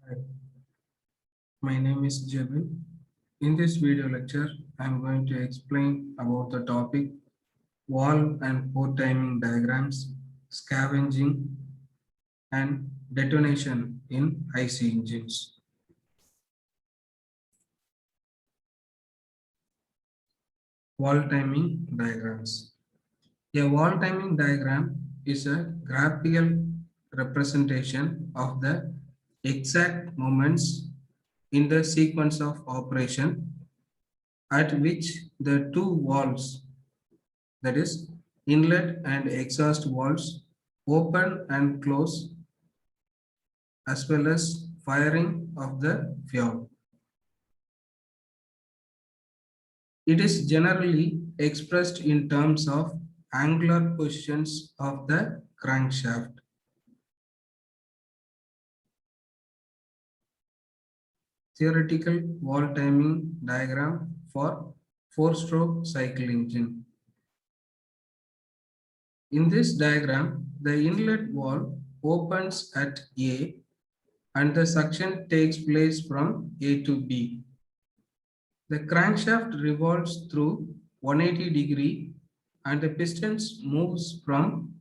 Hi, my name is Jebin. In this video lecture, I am going to explain about the topic valve and port timing diagrams, scavenging, and detonation in IC engines. Valve timing diagrams. A valve timing diagram is a graphical representation of the exact moments in the sequence of operation at which the two valves, that is inlet and exhaust valves, open and close, as well as firing of the fuel. It is generally expressed in terms of angular positions of the crankshaft. Theoretical valve timing diagram for four-stroke cycle engine. In this diagram, the inlet valve opens at A and the suction takes place from A to B. The crankshaft revolves through 180-degree and the pistons moves from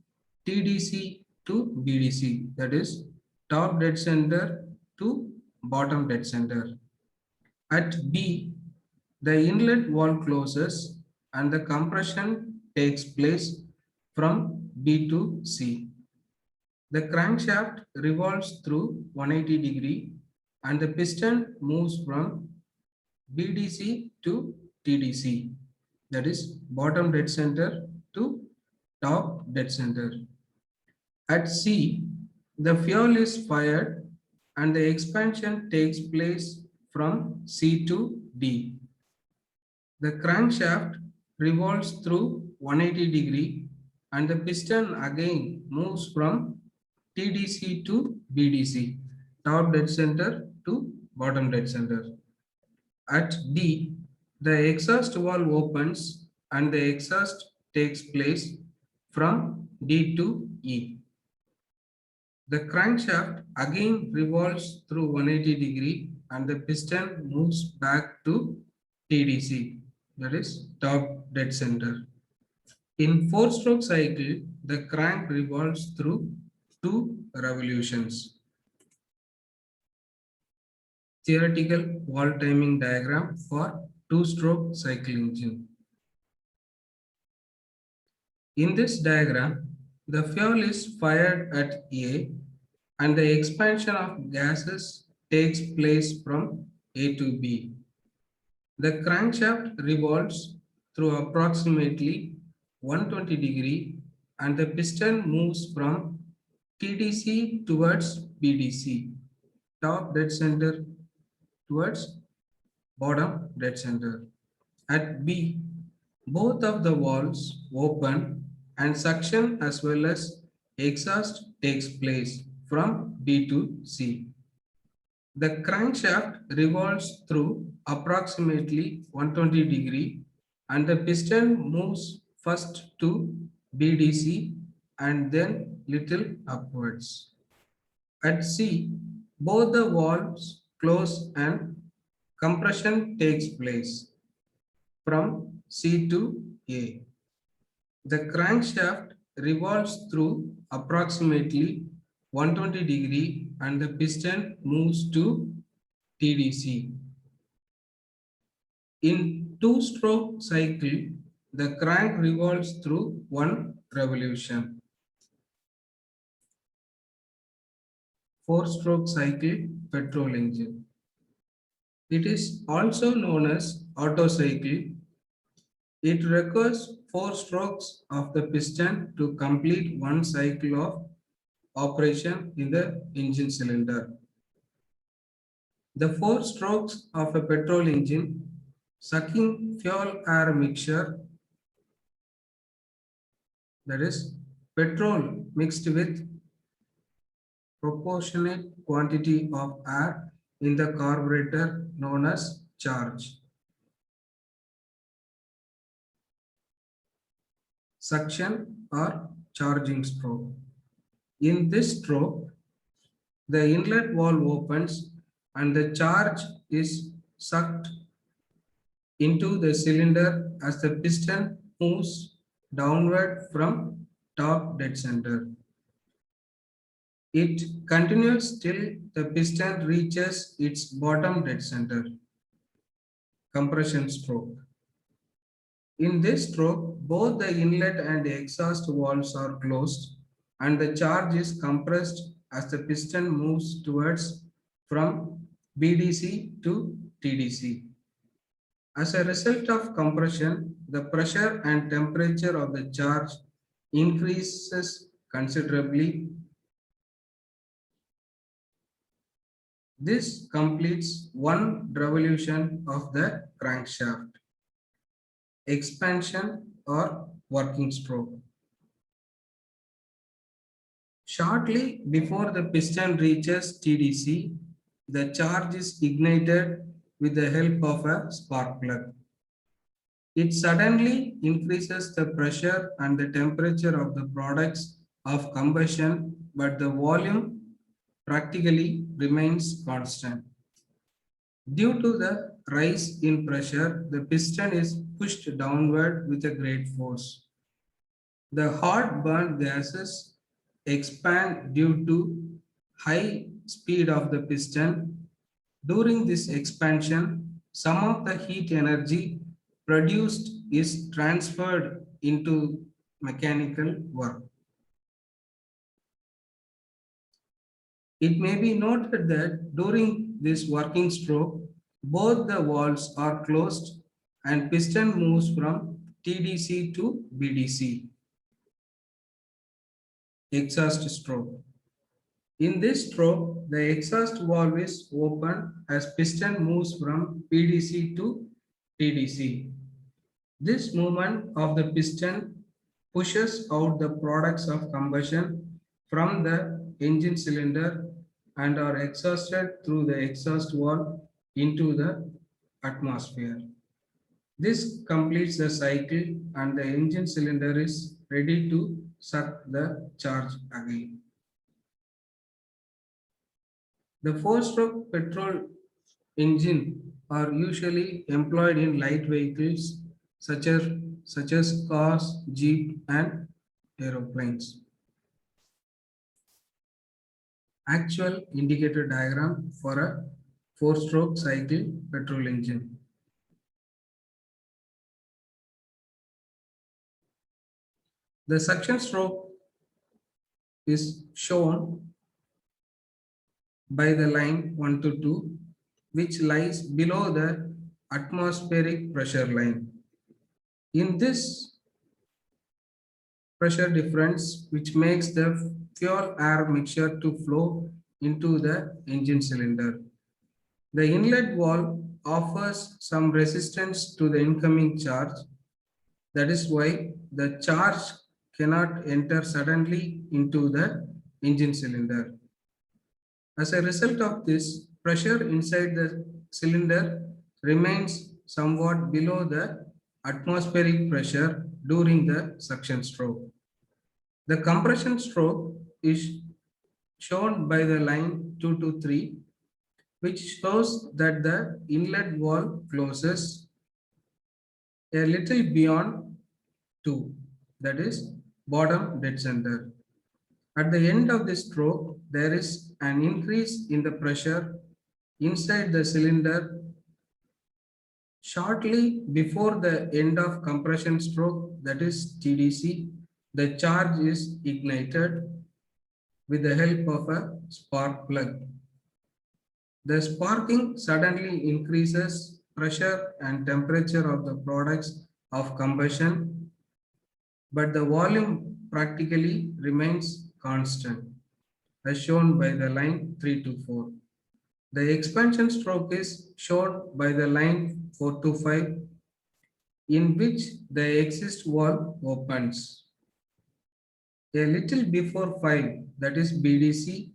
TDC to BDC, that is top dead center to bottom dead center. At B, the inlet valve closes and the compression takes place from B to C. The crankshaft revolves through 180-degree and the piston moves from BDC to TDC, that is bottom dead center to top dead center. At C, the fuel is fired and the expansion takes place from C to D. The crankshaft revolves through 180-degree and the piston again moves from TDC to BDC, top dead center to bottom dead center. At D, the exhaust valve opens and the exhaust takes place from D to E. The crankshaft again revolves through 180-degree and the piston moves back to TDC, that is top dead center. In four-stroke cycle, the crank revolves through 2 revolutions. Theoretical valve timing diagram for two-stroke cycle engine. In this diagram, the fuel is fired at A and the expansion of gases takes place from A to B. The crankshaft revolves through approximately 120-degree and the piston moves from TDC towards BDC, top dead center towards bottom dead center. At B, both of the valves open and suction as well as exhaust takes place from B to C. The crankshaft revolves through approximately 120-degree and the piston moves first to BDC and then little upwards. At C, both the valves close and compression takes place from C to A. The crankshaft revolves through approximately 120-degree and the piston moves to TDC. In two-stroke cycle, the crank revolves through 1 revolution. Four-stroke cycle petrol engine. It is also known as Otto cycle. It requires 4 strokes of the piston to complete 1 cycle of operation in the engine cylinder. The 4 strokes of a petrol engine sucking fuel air mixture, that is petrol mixed with proportionate quantity of air in the carburetor known as charge. Suction or charging stroke. In this stroke, the inlet valve opens and the charge is sucked into the cylinder as the piston moves downward from top dead center. It continues till the piston reaches its bottom dead center. Compression stroke. In this stroke, both the inlet and the exhaust valves are closed and the charge is compressed as the piston moves towards from BDC to TDC. As a result of compression, the pressure and temperature of the charge increases considerably. This completes one revolution of the crankshaft. Expansion or working stroke. Shortly before the piston reaches TDC, the charge is ignited with the help of a spark plug. It suddenly increases the pressure and the temperature of the products of combustion, but the volume practically remains constant. Due to the rise in pressure, the piston is pushed downward with a great force. The hot burn gases expand due to high speed of the piston. During this expansion, some of the heat energy produced is transferred into mechanical work. It may be noted that during this working stroke, both the valves are closed and piston moves from TDC to BDC. Exhaust stroke. In this stroke, the exhaust valve is open as piston moves from PDC to TDC. This movement of the piston pushes out the products of combustion from the engine cylinder and are exhausted through the exhaust valve into the atmosphere. This completes the cycle and the engine cylinder is ready to suck the charge again. The four-stroke petrol engine are usually employed in light vehicles such as cars, jeep, and aeroplanes. Actual indicator diagram for a four-stroke cycle petrol engine. The suction stroke is shown by the line 1 to 2, which lies below the atmospheric pressure line. In this pressure difference, which makes the fuel-air mixture to flow into the engine cylinder. The inlet valve offers some resistance to the incoming charge. That is why the charge cannot enter suddenly into the engine cylinder. As a result of this, pressure inside the cylinder remains somewhat below the atmospheric pressure during the suction stroke. The compression stroke is shown by the line 2 to 3, which shows that the inlet valve closes a little beyond 2, that is bottom dead center. At the end of the stroke, there is an increase in the pressure inside the cylinder. Shortly before the end of compression stroke, that is TDC, the charge is ignited with the help of a spark plug. The sparking suddenly increases pressure and temperature of the products of combustion, but the volume practically remains constant, as shown by the line 3 to 4. The expansion stroke is shown by the line 4 to 5, in which the exhaust valve opens. A little before 5, that is BDC,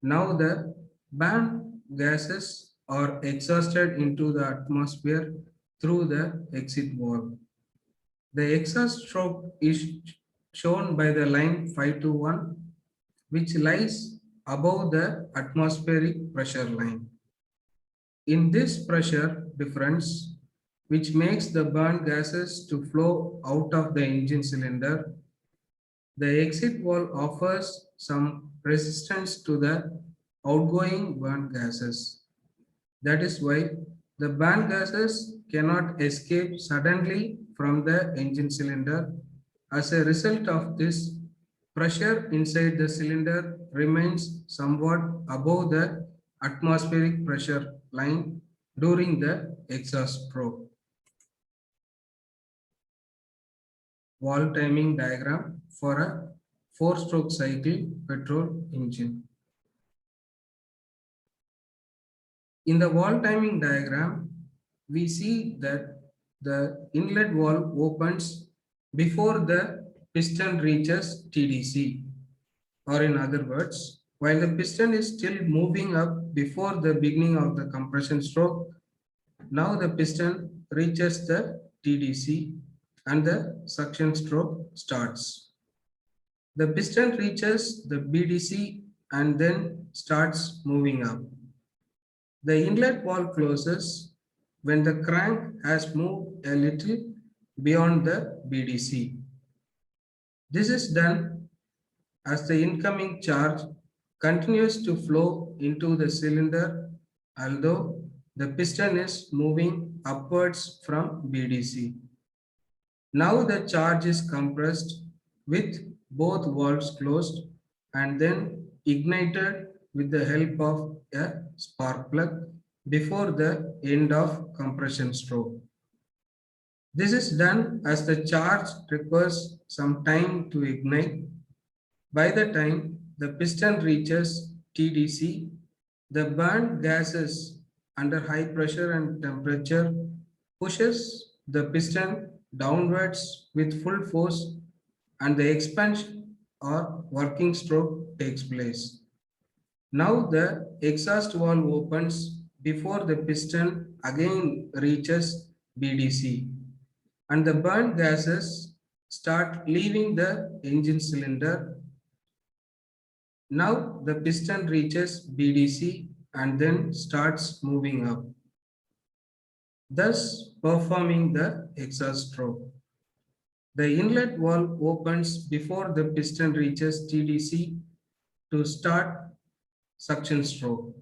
now the burn gases are exhausted into the atmosphere through the exit valve. The exhaust stroke is shown by the line 5 to 1, which lies above the atmospheric pressure line. In this pressure difference, which makes the burn gases to flow out of the engine cylinder, the exit valve offers some resistance to the outgoing burn gases. That is why the burn gases cannot escape suddenly from the engine cylinder. As a result of this, pressure inside the cylinder remains somewhat above the atmospheric pressure line during the exhaust stroke. Valve timing diagram for a four-stroke cycle petrol engine. In the valve timing diagram, we see that the inlet valve opens before the piston reaches TDC, or in other words, while the piston is still moving up before the beginning of the compression stroke, now the piston reaches the TDC and the suction stroke starts. The piston reaches the BDC and then starts moving up. The inlet valve closes when the crank has moved a little beyond the BDC. This is done as the incoming charge continues to flow into the cylinder, although the piston is moving upwards from BDC. Now the charge is compressed with both valves closed and then ignited with the help of a spark plug before the end of compression stroke. This is done as the charge requires some time to ignite. By the time the piston reaches TDC, the burned gases under high pressure and temperature pushes the piston downwards with full force and the expansion or working stroke takes place. Now the exhaust valve opens before the piston again reaches BDC and the burnt gases start leaving the engine cylinder. Now the piston reaches BDC and then starts moving up, thus performing the exhaust stroke. The inlet valve opens before the piston reaches TDC to start suction stroke.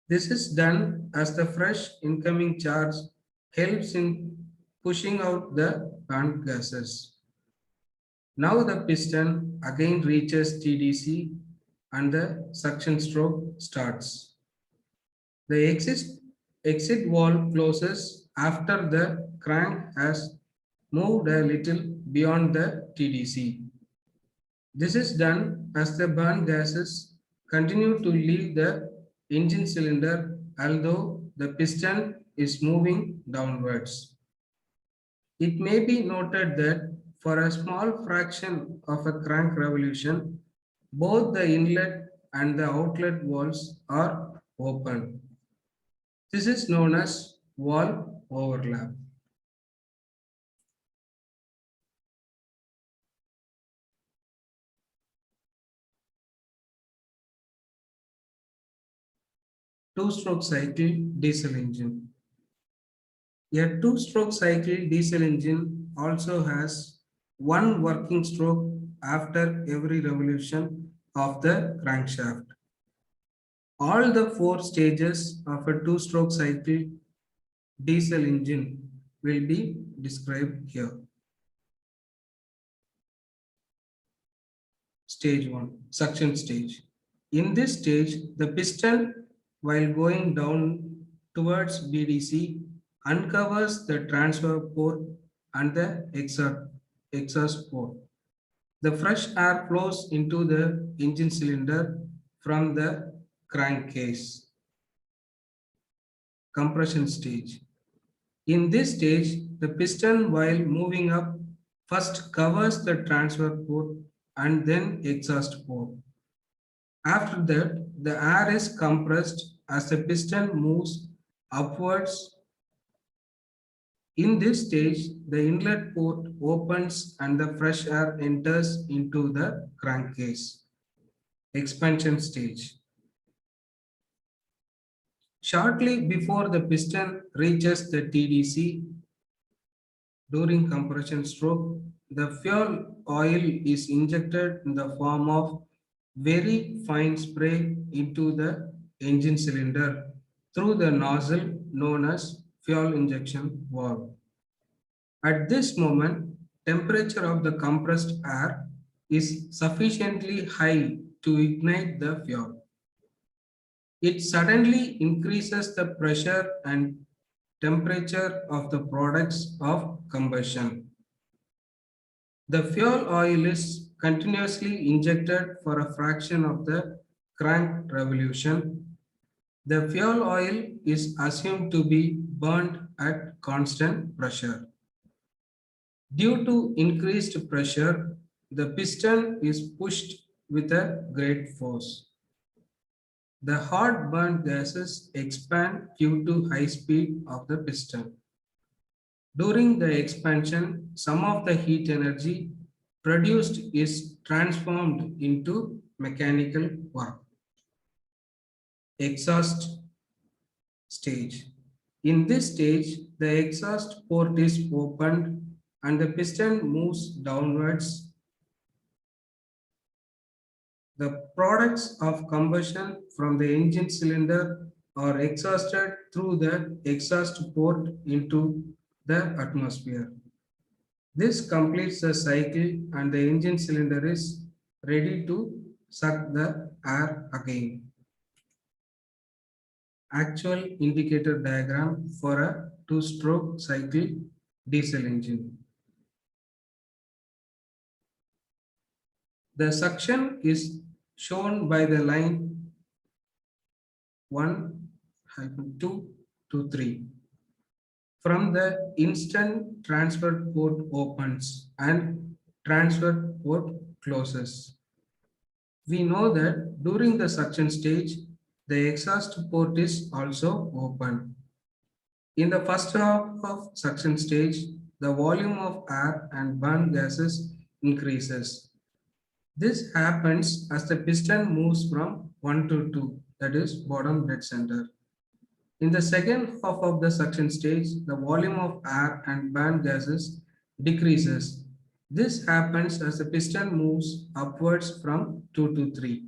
This is done as the fresh incoming charge helps in pushing out the burnt gases. Now the piston again reaches TDC and the suction stroke starts. The exit valve closes after the crank has moved a little beyond the TDC. This is done as the burn gases continue to leave the engine cylinder although the piston is moving downwards. It may be noted that for a small fraction of a crank revolution, both the inlet and the outlet valves are open. This is known as valve overlap. Two-stroke cycle diesel engine. A two-stroke cycle diesel engine also has one working stroke after every revolution of the crankshaft. All the four stages of a two-stroke cycle diesel engine will be described here. Stage 1, suction stage. In this stage, the piston, while going down towards BDC, uncovers the transfer port and the exhaust port. The fresh air flows into the engine cylinder from the crankcase. Compression stage. In this stage, the piston, while moving up, first covers the transfer port and then exhaust port. After that, the air is compressed as the piston moves upwards. In this stage, the inlet port opens and the fresh air enters into the crankcase. Expansion stage. Shortly before the piston reaches the TDC during compression stroke, the fuel oil is injected in the form of very fine spray into the engine cylinder through the nozzle known as fuel injection valve. At this moment, temperature of the compressed air is sufficiently high to ignite the fuel. It suddenly increases the pressure and temperature of the products of combustion. The fuel oil is continuously injected for a fraction of the crank revolution. The fuel oil is assumed to be burnt at constant pressure. Due to increased pressure, the piston is pushed with a great force. The hot burnt gases expand due to high speed of the piston. During the expansion, some of the heat energy produced is transformed into mechanical work. Exhaust stage. In this stage, the exhaust port is opened and the piston moves downwards. The products of combustion from the engine cylinder are exhausted through the exhaust port into the atmosphere. This completes the cycle and the engine cylinder is ready to suck the air again. Actual indicator diagram for a two-stroke cycle diesel engine. The suction is shown by the line 1-2 to 3. From the instant transfer port opens and transfer port closes. We know that during the suction stage, the exhaust port is also open. In the first half of suction stage, the volume of air and burn gases increases. This happens as the piston moves from 1 to 2, that is bottom dead center. In the second half of the suction stage, the volume of air and burn gases decreases. This happens as the piston moves upwards from 2 to 3.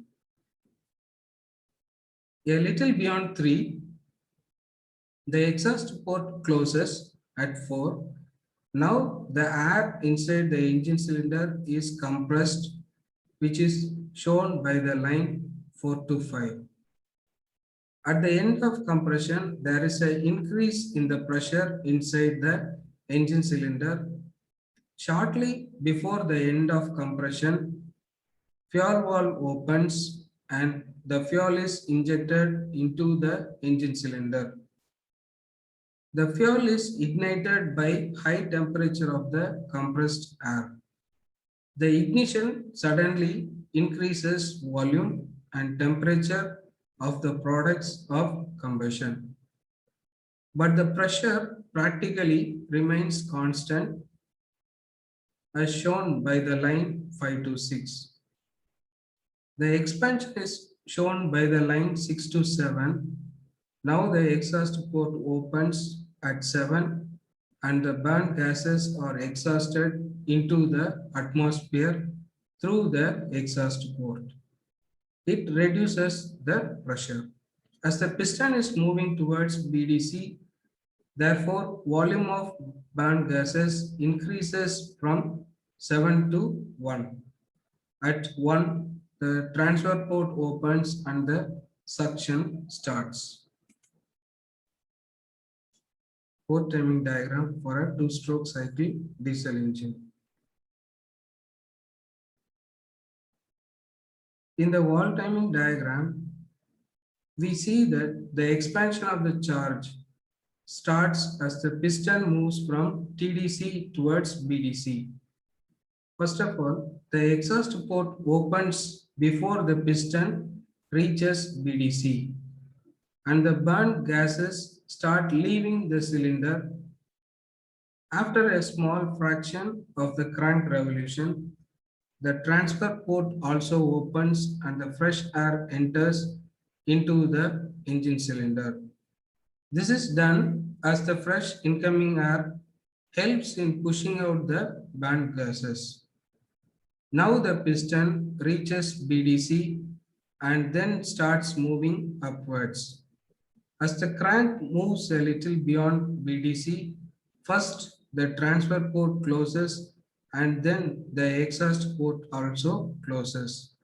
A little beyond 3, the exhaust port closes at 4. Now the air inside the engine cylinder is compressed, which is shown by the line 4 to 5. At the end of compression, there is an increase in the pressure inside the engine cylinder. Shortly before the end of compression, fuel valve opens and the fuel is injected into the engine cylinder. The fuel is ignited by high temperature of the compressed air. The ignition suddenly increases volume and temperature of the products of combustion. But the pressure practically remains constant as shown by the line 5 to 6. The expansion is shown by the line 6 to 7. Now the exhaust port opens at 7 and the burnt gases are exhausted into the atmosphere through the exhaust port. It reduces the pressure. As the piston is moving towards BDC, therefore volume of burnt gases increases from 7 to 1. At 1, the transfer port opens and the suction starts. Port timing diagram for a two-stroke cycle diesel engine. In the wall timing diagram, we see that the expansion of the charge starts as the piston moves from TDC towards BDC. First of all, the exhaust port opens before the piston reaches BDC and the burnt gases start leaving the cylinder. After a small fraction of the crank revolution, the transfer port also opens and the fresh air enters into the engine cylinder. This is done as the fresh incoming air helps in pushing out the burnt gases. Now the piston reaches BDC and then starts moving upwards. As the crank moves a little beyond BDC, first the transfer port closes and then the exhaust port also closes.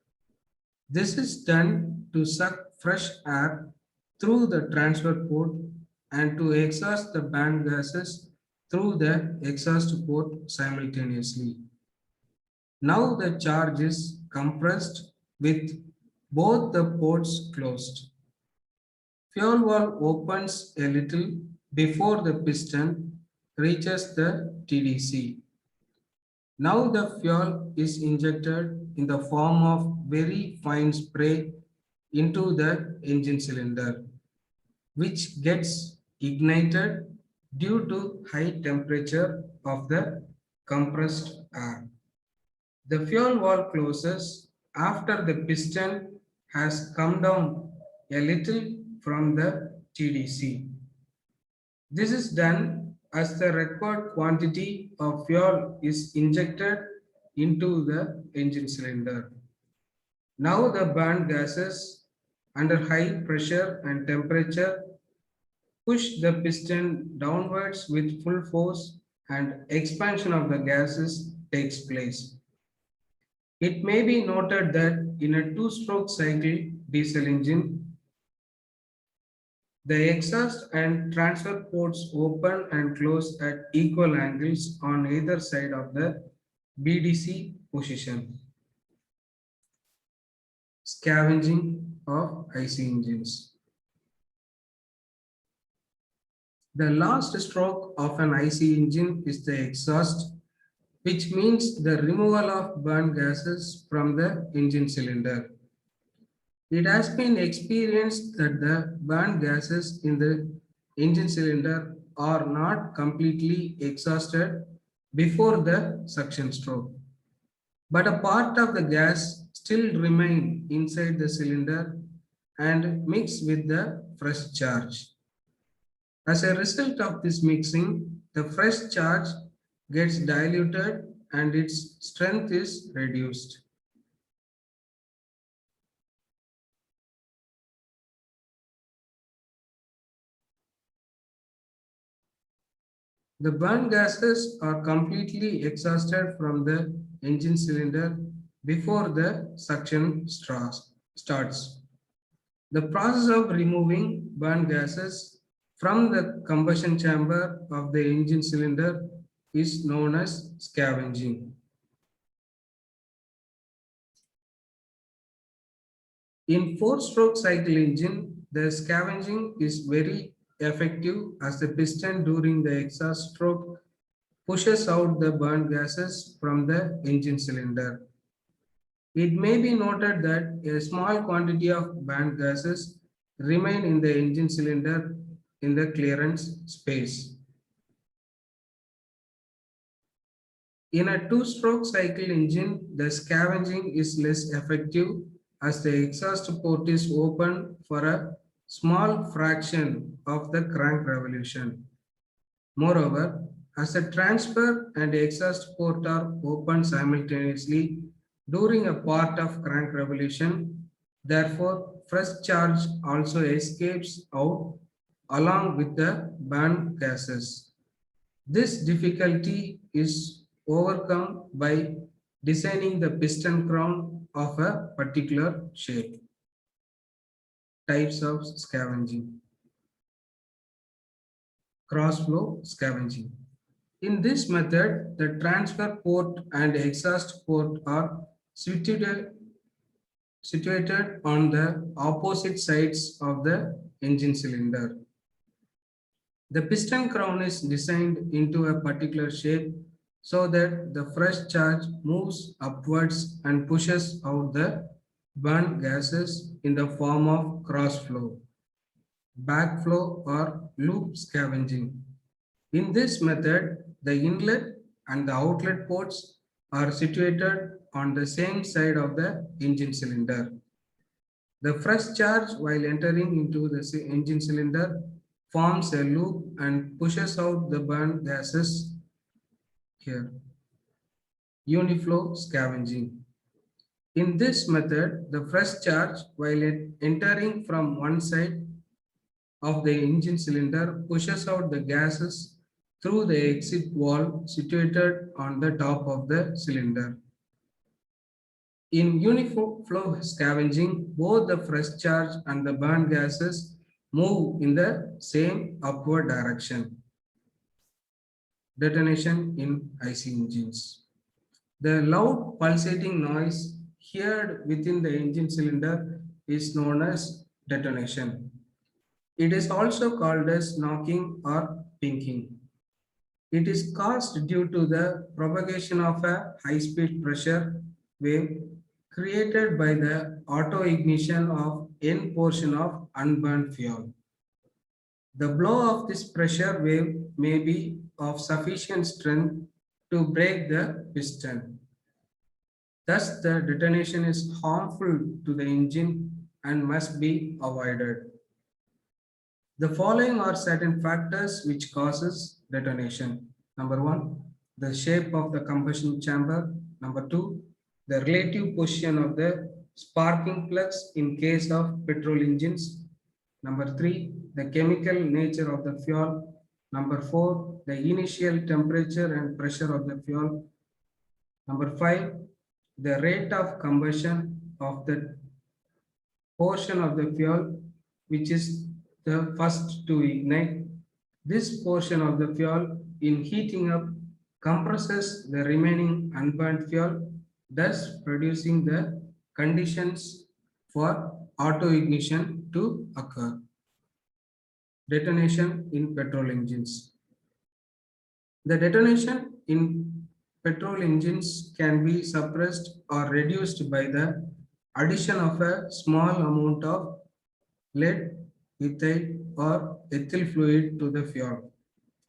This is done to suck fresh air through the transfer port and to exhaust the band gases through the exhaust port simultaneously. Now the charge is compressed with both the ports closed. Fuel valve opens a little before the piston reaches the TDC. Now the fuel is injected in the form of very fine spray into the engine cylinder, which gets ignited due to high temperature of the compressed air. The fuel valve closes after the piston has come down a little from the TDC. This is done as the required quantity of fuel is injected into the engine cylinder. Now the burnt gases under high pressure and temperature push the piston downwards with full force and expansion of the gases takes place. It may be noted that in a two-stroke cycle diesel engine, the exhaust and transfer ports open and close at equal angles on either side of the BDC position. Scavenging of IC engines. The last stroke of an IC engine is the exhaust, which means the removal of burnt gases from the engine cylinder. It has been experienced that the burnt gases in the engine cylinder are not completely exhausted before the suction stroke, but a part of the gas still remain inside the cylinder and mix with the fresh charge. As a result of this mixing, the fresh charge gets diluted and its strength is reduced. The burnt gases are completely exhausted from the engine cylinder before the suction starts. The process of removing burnt gases from the combustion chamber of the engine cylinder is known as scavenging. In four-stroke cycle engine, the scavenging is very effective as the piston during the exhaust stroke pushes out the burnt gases from the engine cylinder. It may be noted that a small quantity of burnt gases remain in the engine cylinder in the clearance space. In a two-stroke cycle engine, the scavenging is less effective as the exhaust port is open for a small fraction of the crank revolution. Moreover, as the transfer and exhaust port are open simultaneously during a part of crank revolution, therefore fresh charge also escapes out along with the burnt gases. This difficulty is overcome by designing the piston crown of a particular shape. Types of scavenging. Cross-flow scavenging. In this method, the transfer port and exhaust port are situated on the opposite sides of the engine cylinder. The piston crown is designed into a particular shape so that the fresh charge moves upwards and pushes out the burnt gases in the form of cross flow, backflow, or loop scavenging. In this method, the inlet and the outlet ports are situated on the same side of the engine cylinder. The fresh charge while entering into the engine cylinder forms a loop and pushes out the burn gases here. Uniflow scavenging. In this method, the fresh charge, while entering from one side of the engine cylinder, pushes out the gases through the exit valve situated on the top of the cylinder. In uniflow scavenging, both the fresh charge and the burn gases move in the same upward direction. Detonation in IC engines. The loud pulsating noise heard within the engine cylinder is known as detonation. It is also called as knocking or pinking. It is caused due to the propagation of a high-speed pressure wave created by the auto-ignition of end portion of unburned fuel. The blow of this pressure wave may be of sufficient strength to break the piston. Thus, the detonation is harmful to the engine and must be avoided. The following are certain factors which causes detonation. Number one, the shape of the combustion chamber. Number two, the relative position of the sparking plugs in case of petrol engines. Number three, the chemical nature of the fuel. Number four, the initial temperature and pressure of the fuel. Number five, the rate of combustion of the portion of the fuel which is the first to ignite. This portion of the fuel in heating up compresses the remaining unburned fuel, thus producing the conditions for auto ignition to occur. Detonation in petrol engines. The detonation in petrol engines can be suppressed or reduced by the addition of a small amount of lead, ethyl, or ethyl fluid to the fuel.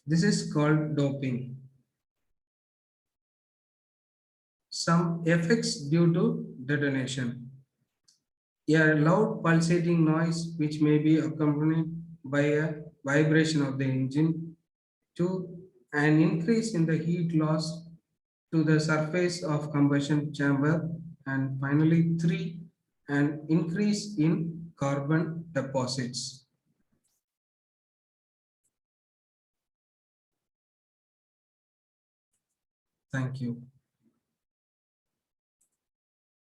This is called doping. Some effects due to detonation. A loud pulsating noise which may be accompanied by a vibration of the engine. 2. An increase in the heat loss to the surface of combustion chamber. And finally, 3. An increase in carbon deposits. Thank you.